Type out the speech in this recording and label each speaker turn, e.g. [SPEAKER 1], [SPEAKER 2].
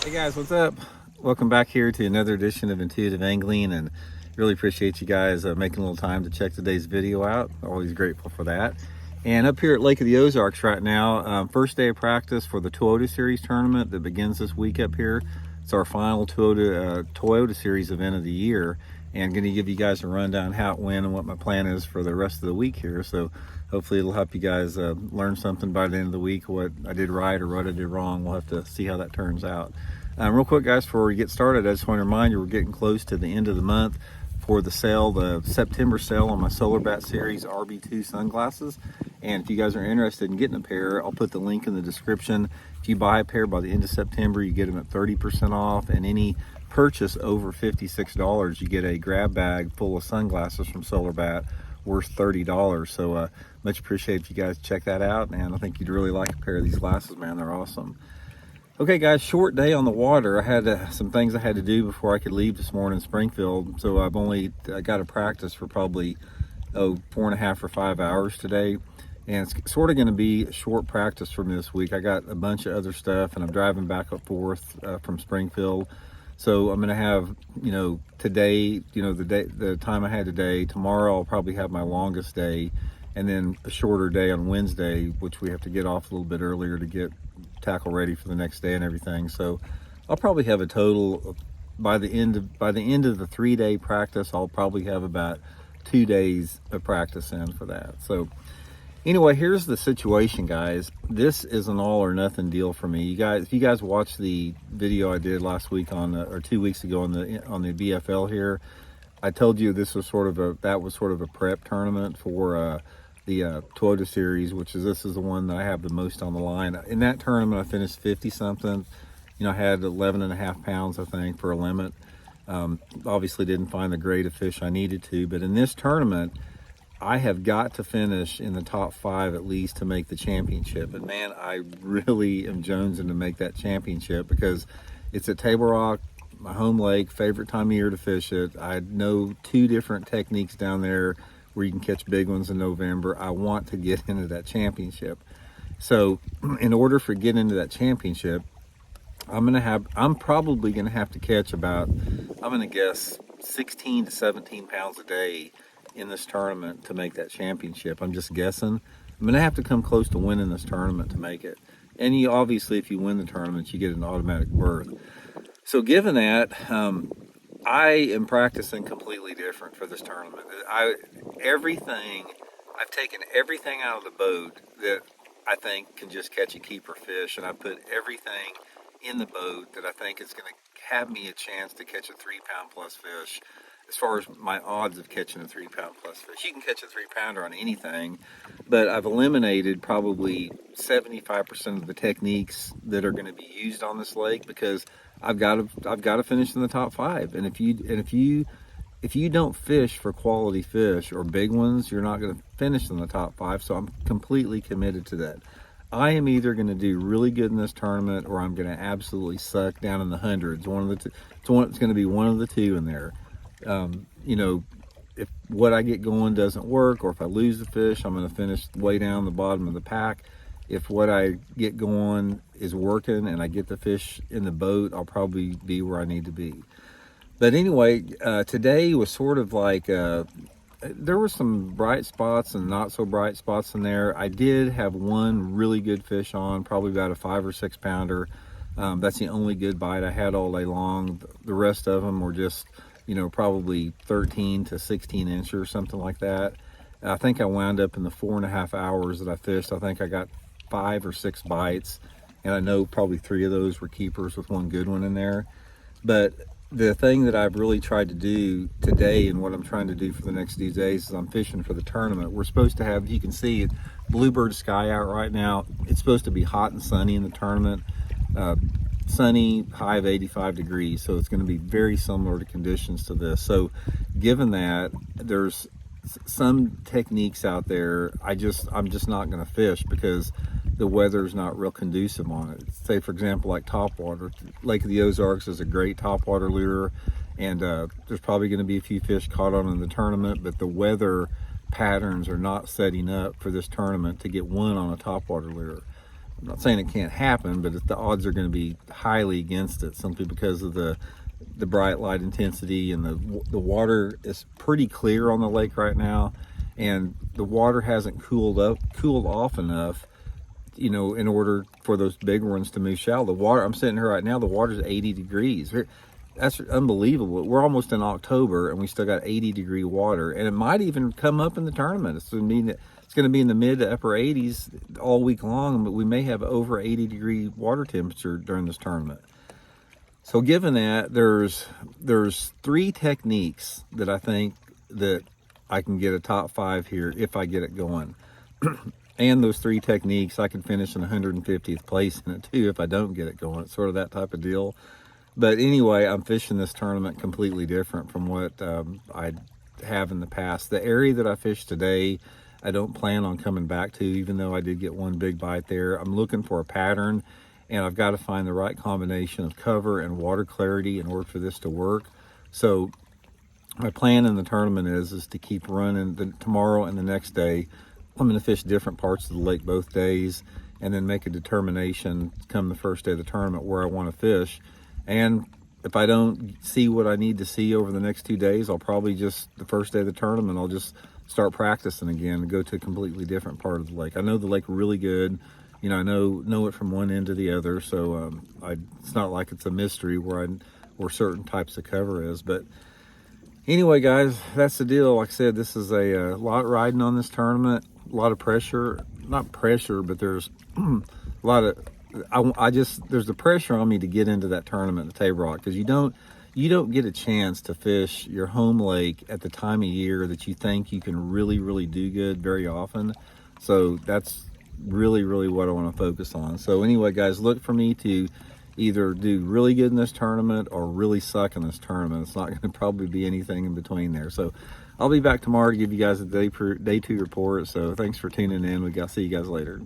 [SPEAKER 1] Hey guys, what's up? Welcome back here to another edition of Intuitive Angling, and really appreciate you guys making a little time to check today's video out. Always grateful for that. And up here at Lake of the Ozarks right now, first day of practice for the Toyota Series tournament that begins this week up here. It's our final Toyota Series event of the year, and going to give you guys a rundown how it went and what my plan is for the rest of the week here. So hopefully it'll help you guys learn something by the end of the week, what I did right or what I did wrong. We'll have to see how that turns out. Real quick, guys, before we get started, I just want to remind you we're getting close to the end of the month for the sale, the September sale on my Solar Bat Series RB2 sunglasses. And if you guys are interested in getting a pair, I'll put the link in the description. If you buy a pair by the end of September, you get them at 30% off, and any purchase over $56, you get a grab bag full of sunglasses from Solar Bat worth $30. So much appreciated if you guys check that out, and I think you'd really like a pair of these glasses, man. They're awesome. Okay guys, short day on the water. I had some things I had to do before I could leave this morning in Springfield, so I got to practice for probably 4.5 or 5 hours today, and it's sort of going to be a short practice for me this week. I got a bunch of other stuff, and I'm driving back and forth from Springfield, so I'm going to have, today, the time I had today. Tomorrow I'll probably have my longest day, and then a shorter day on Wednesday, which we have to get off a little bit earlier to get tackle ready for the next day and everything. So I'll probably have a total by the end of the 3-day practice. I'll probably have about 2 days of practice in for that. So anyway, here's the situation, guys. This is an all or nothing deal for me. You guys, if you guys watched the video I did last week or 2 weeks ago on the BFL here, I told you this was sort of a prep tournament for the Toyota Series, this is the one that I have the most on the line. In that tournament, I finished 50 something. I had 11.5 pounds, I think, for a limit. Obviously didn't find the grade of fish I needed to, but in this tournament, I have got to finish in the top 5 at least to make the championship. And man, I really am jonesing to make that championship because it's at Table Rock, my home lake, favorite time of year to fish it. I know 2 different techniques down there where you can catch big ones in November. I want to get into that championship. So in order for getting into that championship, I'm probably gonna have to catch about, I'm gonna guess 16 to 17 pounds a day in this tournament to make that championship. I'm just guessing. I'm gonna have to come close to winning this tournament to make it. And obviously if you win the tournament, you get an automatic berth. So given that, I am practicing completely different for this tournament. I've taken everything out of the boat that I think can just catch a keeper fish, and I put everything in the boat that I think is going to have me a chance to catch a 3-pound plus fish. As far as my odds of catching a 3-pound plus fish, you can catch a 3-pounder on anything, but I've eliminated probably 75% of the techniques that are going to be used on this lake because I've got to finish in the top 5. And if you don't fish for quality fish or big ones, you're not going to finish in the top 5. So I'm completely committed to that. I am either going to do really good in this tournament or I'm going to absolutely suck down in the hundreds. One of the two. It's going to be one of the two in there. If what I get going doesn't work, or if I lose the fish, I'm going to finish way down the bottom of the pack. If what I get going is working and I get the fish in the boat, I'll probably be where I need to be. But anyway, today was sort of like, there were some bright spots and not so bright spots in there. I did have one really good fish on, probably about a 5 or 6 pounder. That's the only good bite I had all day long. The rest of them were just, probably 13 to 16 inches or something like that. I think I wound up in the 4.5 hours that I fished. I think I got 5 or 6 bites, and I know probably 3 of those were keepers with one good one in there. But the thing that I've really tried to do today, and what I'm trying to do for the next few days, is I'm fishing for the tournament. We're supposed to have, you can see it, bluebird sky out right now. It's supposed to be hot and sunny in the tournament. Sunny, high of 85 degrees, so it's going to be very similar to conditions to this. So given that, there's some techniques out there I'm just not going to fish because the weather's not real conducive on it. Say for example, like topwater. Lake of the Ozarks is a great topwater lure, and there's probably going to be a few fish caught on in the tournament, but the weather patterns are not setting up for this tournament to get one on a topwater lure. I'm not saying it can't happen, but the odds are going to be highly against it, simply because of the bright light intensity, and the water is pretty clear on the lake right now, and the water hasn't cooled off enough, you know, in order for those big ones to move shallow. The water, I'm sitting here right now, the water's 80 degrees. That's unbelievable. We're almost in October and we still got 80-degree water, and it might even come up in the tournament. It's going to be in the mid to upper 80s all week long, but we may have over 80-degree water temperature during this tournament. So given that, there's 3 techniques that I think that I can get a top 5 here if I get it going. And those 3 techniques, I could finish in 150th place in it too if I don't get it going. It's sort of that type of deal. But anyway, I'm fishing this tournament completely different from what I have in the past. The area that I fished today, I don't plan on coming back to, even though I did get one big bite there. I'm looking for a pattern, and I've got to find the right combination of cover and water clarity in order for this to work. So my plan in the tournament is to keep running tomorrow and the next day. I'm going to fish different parts of the lake both days, and then make a determination come the first day of the tournament where I want to fish. And if I don't see what I need to see over the next 2 days, I'll probably just, the first day of the tournament, I'll just start practicing again and go to a completely different part of the lake. I know the lake really good. You know, I know it from one end to the other, so it's not like it's a mystery where certain types of cover is. But anyway, guys, that's the deal. Like I said, this is a lot riding on this tournament, a lot of pressure. Not pressure, but there's a lot of, there's the pressure on me to get into that tournament at Table Rock, because you don't get a chance to fish your home lake at the time of year that you think you can really do good very often. So that's really what I want to focus on. So anyway, guys, look for me to either do really good in this tournament or really suck in this tournament. It's not going to probably be anything in between there. So I'll be back tomorrow to give you guys a day 2 report. So thanks for tuning in. I'll see you guys later.